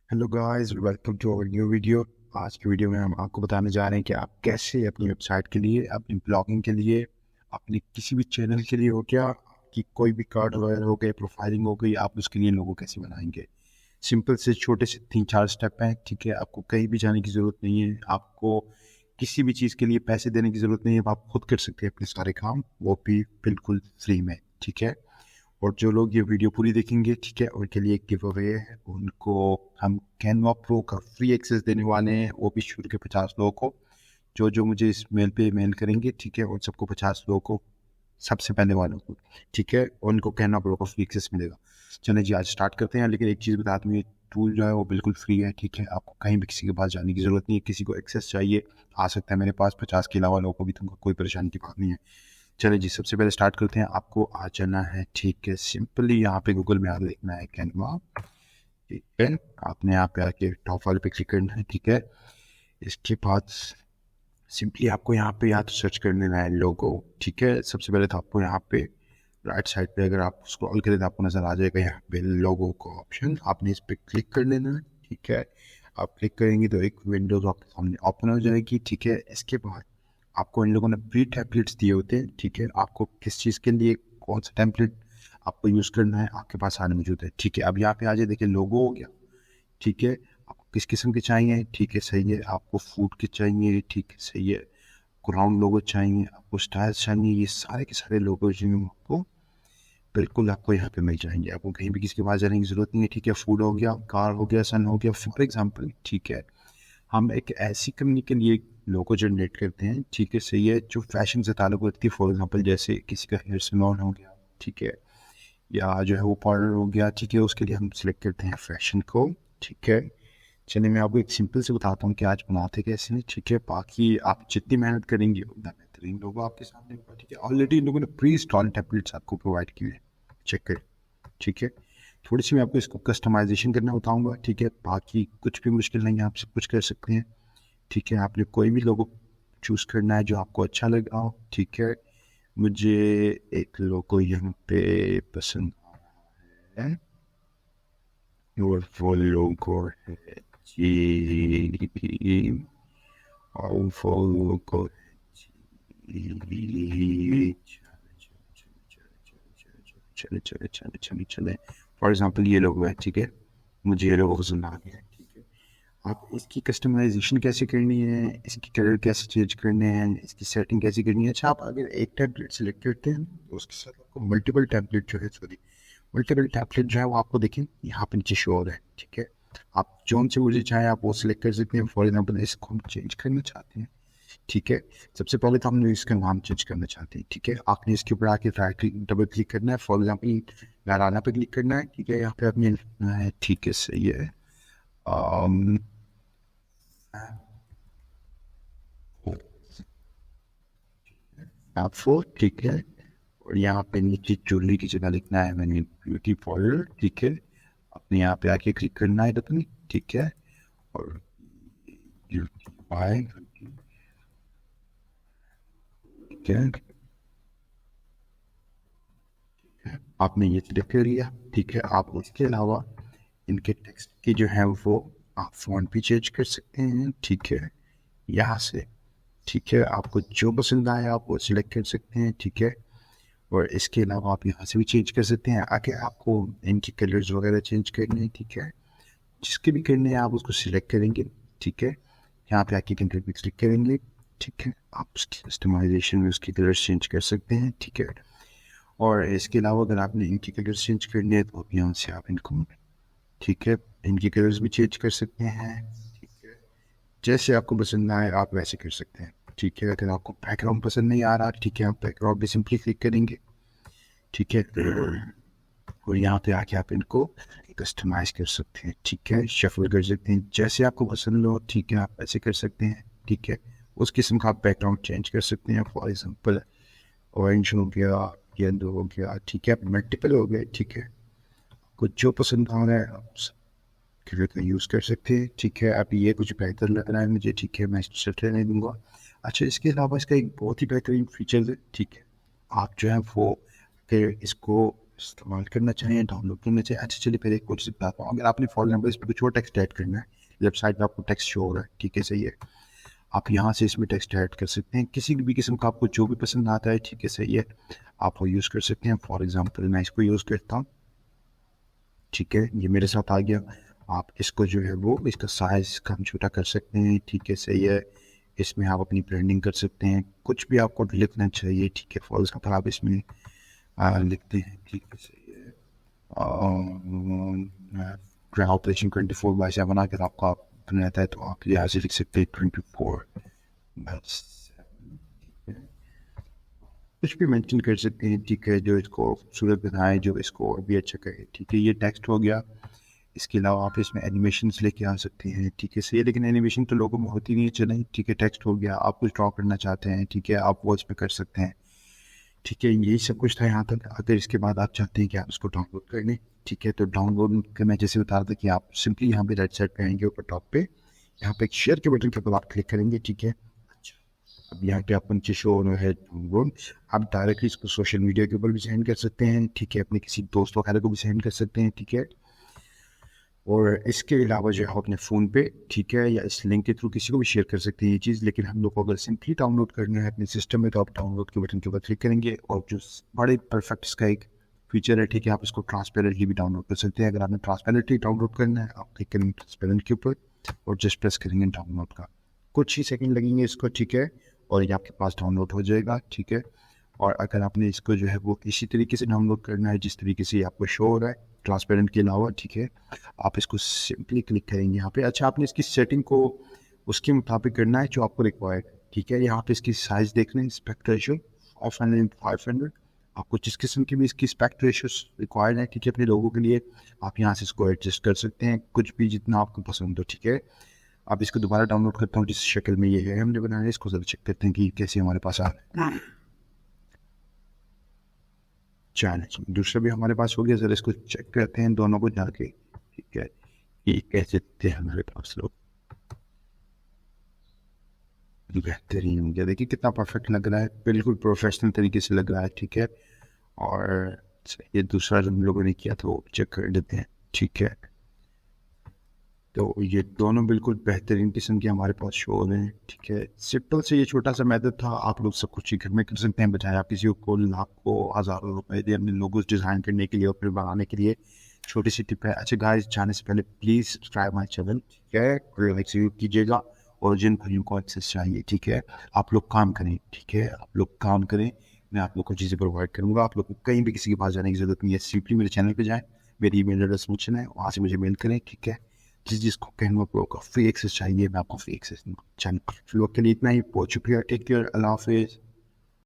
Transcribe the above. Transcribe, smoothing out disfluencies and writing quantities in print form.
Hello guys, welcome to our new video. आज की video में हम आपको बताने जा रहे हैं कि आप कैसे अपनी वेबसाइट के लिए, अपनी ब्लॉगिंग के लिए, अपने किसी भी चैनल के लिए हो गया कि कोई भी कार्ड वगैरह हो गए, प्रोफाइलिंग हो गई, आप उसके लिए लोगो कैसे बनाएंगे। सिंपल से छोटे से 3-4 स्टेप हैं। ठीक है, आपको कहीं भी जाने की ज़रूरत नहीं है, आपको किसी भी चीज़ के लिए पैसे देने की ज़रूरत नहीं है, आप खुद कर सकते हैं अपने सारे काम, वो भी बिल्कुल फ्री में। ठीक है, और जो लोग ये वीडियो पूरी देखेंगे, ठीक है, उनके लिए एक गिव अवे है। उनको हम कैनवा प्रो का फ्री एक्सेस देने वाले हैं, वो भी शुरू के 50 लोगों को। जो जो मुझे इस मेल पे मेल करेंगे, ठीक है, उन सबको 50 लोगों को, सबसे पहले वालों को, ठीक है, उनको कैनवा प्रो का फ्री एक्सेस मिलेगा। चलिए जी, आज स्टार्ट करते हैं। लेकिन एक चीज़ बता दूँ, ये टूल जो है वो बिल्कुल फ्री है। ठीक है, आपको कहीं भी किसी के पास जाने की ज़रूरत नहीं है। किसी को एक्सेस चाहिए, आ सकता है मेरे पास। 50 के अलावा लोगों को भी, तुमको कोई परेशानी की बात नहीं है। चलिए जी, सबसे पहले स्टार्ट करते हैं। आपको आ जाना है, ठीक है, सिंपली यहाँ पे गूगल में आ लिखना है कैनवा। ठीक है, आपने यहाँ पे आके टॉप वाले पे क्लिक करना है। ठीक है, इसके बाद सिंपली आपको यहाँ पे या तो सर्च कर लेना है लोगो। ठीक है, सबसे पहले तो आपको यहाँ पे राइट साइड पे अगर आप स्क्रॉल करें तो आपको नज़र आ जाएगा यहाँ पे लोगो का ऑप्शन, आपने इस पर क्लिक कर लेना है। ठीक है, आप क्लिक करेंगे तो एक विंडोज आपके सामने ओपन हो जाएगी। ठीक है, इसके बाद आपको इन लोगों ने प्री टेम्पलेट्स दिए होते हैं। ठीक है, आपको किस चीज़ के लिए कौन सा टेम्पलेट आपको यूज़ करना है, आपके पास सारे मौजूद है। ठीक है, अब यहाँ पे आ जाए, देखिए लोगो हो गया। ठीक है, आपको किस किस्म के चाहिए, ठीक है, सही है, आपको फूड के चाहिए, ठीक है, सही है, ग्राउंड लोगो चाहिए, आपको स्टाइल्स चाहिए, ये सारे के सारे लोगो जो हैं आपको बिल्कुल आपको यहाँ पे मिल जाएंगे। आपको कहीं भी किसी के पास जाने की ज़रूरत नहीं है। ठीक है, फूड हो गया, कार हो गया, सन हो गया, फॉर एग्जांपल। ठीक है, हम एक ऐसी कंपनी के लिए लोगो जनरेट करते हैं, ठीक है, सही है, जो फैशन से ताल्लुक़ रखती है। फॉर एग्जांपल जैसे किसी का हेयर सैलून हो गया, ठीक है, या जो है वो पार्लर हो गया। ठीक है, उसके लिए हम सिलेक्ट करते हैं फैशन को। ठीक है, चलिए मैं आपको एक सिंपल से बताता हूँ कि आज बनाते कैसे हैं। ठीक है, बाकी आप जितनी मेहनत करेंगे उतना बेहतरीन लोगो आपके सामने होगा। ठीक है, ऑलरेडी इन लोगों ने प्री इंस्टॉल टेम्पलेट्स आपको प्रोवाइड किए हैं, चेक करें। ठीक है, थोड़ी सी मैं आपको इसको कस्टमाइजेशन करना बताऊंगा। ठीक है, बाकी कुछ भी मुश्किल नहीं है, आप सब कुछ कर सकते हैं। ठीक है, आपने कोई भी लोगो चूज़ करना है जो आपको अच्छा लगा हो। ठीक है, मुझे एक लोगो यहाँ पे पसंद है, और वो लोगो है जी, और वो लोगो चले चले चले चले चले, फॉर एग्जाम्पल ये लोगो है। ठीक है, मुझे ये लोगो पसंद आ गया। ठीक है, आप इसकी कस्टमाइजेशन कैसे करनी है, इसकी कलर कैसे चेंज करने हैं, इसकी सेटिंग कैसे करनी है। अच्छा, आप अगर एक टेम्पलेट सेलेक्ट करते हैं तो उसके साथ आपको मल्टीपल टेम्पलेट जो है, सॉरी, मल्टीपल टेम्पलेट जो है वो आपको देखें यहाँ पे नीचे शो हो रहा है। ठीक है, आप जो से मुझे चाहे आप वो सिलेक्ट कर सकते हैं। फॉर एग्जाम्पल इसको हम चेंज करना चाहते हैं। ठीक है, सबसे पहले तो हम इसका नाम चेंज करना चाहते हैं। ठीक है, आपने इसके ऊपर आके राइट क्लिक, डबल क्लिक करना है। फॉर एग्जाम्पल गाराना पे क्लिक करना है। ठीक है, यहाँ पे आपने लिखना है, ठीक है, सही है, आपको। ठीक है, और यहाँ पे नीचे चुनरी की जगह लिखना है मैंने ब्यूटी पार्लर। ठीक है, अपने यहाँ पे आके क्लिक करना है बटन। ठीक है, और ब्यूटीफाई, ठीक है, आपने ये सिलेक्ट कर लिया। ठीक है, आप इसके अलावा इनके टेक्स्ट की जो है वो आप फॉन्ट भी चेंज कर सकते हैं। ठीक है, यहाँ से। ठीक है, आपको जो पसंद आए आप वो सिलेक्ट कर सकते हैं। ठीक है, और इसके अलावा आप यहाँ से भी चेंज कर सकते हैं। आगे आपको इनकी कलर्स वगैरह चेंज करने हैं। ठीक है, जिसके भी करने हैं आप उसको सिलेक्ट करेंगे। ठीक है, यहाँ पे आके कलर भी क्लिक करेंगे। ठीक है, आप उसकी कस्टमाइजेशन में उसकी कलर्स चेंज कर सकते हैं। ठीक है, और इसके अलावा अगर आपने इनकी कलर्स चेंज करने हैं तो यहाँ से आप इनको, ठीक है, इनकी कलर्स भी चेंज कर सकते हैं। ठीक है, जैसे आपको पसंद आए आप वैसे कर सकते हैं। ठीक है, अगर आपको बैकग्राउंड पसंद नहीं आ रहा, ठीक है, आप बैकग्राउंड भी सिंपली क्लिक करेंगे। ठीक है, और यहाँ पे आके आप इनको कस्टमाइज कर सकते हैं। ठीक है, शफल कर सकते हैं, जैसे आपको पसंद हो। ठीक है, आप ऐसे कर सकते हैं। ठीक है, उस किस्म का आप बैकग्राउंड चेंज कर सकते हैं। फॉर एग्जांपल ऑरेंज हो गया, येलो हो गया। ठीक है, मल्टीपल हो गए। ठीक है, कुछ जो पसंद आ रहा है आप कलर का यूज़ कर सकते हैं। ठीक है, अब ये कुछ बेहतर लग रहा है मुझे। ठीक है, मैं इसको रहने दूंगा। अच्छा, इसके अलावा इसका एक बहुत ही बेहतरीन फीचर है। ठीक है, आप जो है वो फिर इसको इस्तेमाल करना चाहें, डाउनलोड करना चाहें। अच्छा चलिए पहले एक कोशिश बताता हूँ। अगर आपने फॉर एग्जाम्पल इस पर कुछ और टेक्स्ट ऐड करना है, लेफ्ट साइड में आपको टेक्स्ट शो हो रहा है, ठीक है सही है, आप यहाँ से इसमें टेक्स्ट ऐड कर सकते हैं किसी भी किस्म का, आपको जो भी पसंद आता है, ठीक है सही है, आप वो यूज़ कर सकते हैं। फॉर एग्जाम्पल मैं इसको यूज़ करता हूँ, ठीक है, ये मेरे साथ आ गया। आप इसको जो है वो इसका साइज़ कम छोटा कर सकते हैं, ठीक है सही है। इसमें आप अपनी ब्रांडिंग कर सकते हैं, कुछ भी आपको लिखना चाहिए, ठीक है। फॉर एग्जाम्पल आप इसमें लिखते हैं, ठीक है सही है, ऑपरेशन 24/7 अगर आपका बनाता है तो आप यहाँ से लिख सकते हैं 24/7, कुछ भी मेंशन कर सकते हैं, ठीक है, जो इसको खूबसूरत बनाए, जो इसको और भी अच्छा करे, ठीक है। ये टेक्स्ट हो गया। इसके अलावा आप इसमें एनिमेशंस लेके आ सकते हैं, ठीक है सही है, लेकिन एनिमेशन तो लोगों में होती नहीं है, चलें ठीक है। टेक्स्ट हो गया, आप कुछ ड्रॉ करना चाहते हैं, ठीक है, आप वो इसमें कर सकते हैं, ठीक है। यही सब कुछ था यहाँ तक। अगर इसके बाद आप चाहते हैं कि आप इसको डाउनलोड कर लें, ठीक है, तो डाउनलोड का मैं जैसे बता रहा था कि आप सिंपली यहाँ पे राइट साइड पे आएंगे, ऊपर टॉप पे यहाँ पे एक शेयर के बटन के ऊपर आप क्लिक करेंगे, ठीक है। अब यहाँ पे आपको नीचे शो हो रहा है डाउनलोड। आप डायरेक्टली इसको सोशल मीडिया के ऊपर भी सेंड कर सकते हैं, ठीक है, अपने किसी दोस्त वगैरह को भी सेंड कर सकते हैं, ठीक है। और इसके अलावा जो है अपने फ़ोन पे, ठीक है, या इस लिंक के थ्रू किसी को भी शेयर कर सकते हैं ये चीज़। लेकिन हम लोग को अगर सिंपली डाउनलोड करना है अपने सिस्टम में, तो आप डाउनलोड के बटन के ऊपर क्लिक करेंगे, और जो बड़े परफेक्ट इसका एक फीचर है, ठीक है, आप इसको ट्रांसपेरेंटली भी डाउनलोड कर सकते हैं। अगर आपने ट्रांसपेरेंटली डाउनलोड करना है, आप क्लिक करेंगे ट्रांसपेरेंट के ऊपर और जस्ट प्रेस करेंगे डाउनलोड का, कुछ ही सेकंड लगेंगे इसको, ठीक है, और ये आपके पास डाउनलोड हो जाएगा, ठीक है। और अगर आपने इसको जो है वो इसी तरीके से डाउनलोड करना है जिस तरीके से आपको शो हो रहा है ट्रांसपेरेंट के अलावा, ठीक है, आप इसको सिंपली क्लिक करेंगे यहाँ पे। अच्छा, आपने इसकी सेटिंग को उसके मुताबिक करना है जो आपको रिक्वायर्ड, ठीक है। यहाँ पे इसकी साइज़ देख लें, स्पेक्ट रेशियो 500x500, आपको जिस किस्म की भी इसकी स्पेक्ट रेशियो रिक्वायर्ड है, ठीक है, अपने लोगों के लिए, आप यहाँ से इसको एडजस्ट कर सकते हैं, कुछ भी जितना आपको पसंद हो, ठीक है। आप इसको दोबारा डाउनलोड करता हूँ जिस शक्ल में ये है हमने बनाया है, इसको जरा चेक करते हैं कि कैसे हमारे पास आ रहा है। चैलेंज दूसरा भी हमारे पास हो गया, जरा इसको चेक करते हैं दोनों को जाके, ठीक है, ये कैसे थे हमारे पास लोग। बेहतरीन हो गया, देखिए कितना परफेक्ट लग रहा है, बिल्कुल प्रोफेशनल तरीके से लग रहा है, ठीक है। और ये दूसरा जो हम लोगों ने किया था वो चेक कर लेते हैं, ठीक है। तो ये दोनों बिल्कुल बेहतरीन किस्म के हमारे पास शो हो रहे हैं, ठीक है। सिंपल से ये छोटा सा मेथड था, आप लोग सब कुछ ही घर में कर सकते हैं, बजाय आप किसी को लाखों हज़ारों रुपए दे अपने लोगोस डिज़ाइन करने के लिए और फिर बनाने के लिए। छोटी सी टिप है। अच्छा गाइस, जाने से पहले प्लीज़ सब्सक्राइब माई चैनल, ठीक है, और लाइक ज़रूर कीजिएगा। और जिन भाइयों को एक्सेस चाहिए, ठीक है, आप लोग काम करें, ठीक है, आप लोग काम करें, मैं आप लोग को चीज़ें प्रोवाइड करूँगा। आप लोग को कहीं भी किसी के पास जाने की ज़रूरत नहीं है, सिंपली मेरे चैनल पे जाएँ, मेरी ईमेल एड्रेस मेंशन है, वहाँ से मुझे मेल करें, ठीक है। जिसको कैनवा प्रो का फ्री एक्सेस चाहिए, मैं आपको फ्री एक्सेस दूँगा। चैनल के लिए इतना ही, बहुत शुक्रिया, टेक केयर, अल्लाह हाफिज़।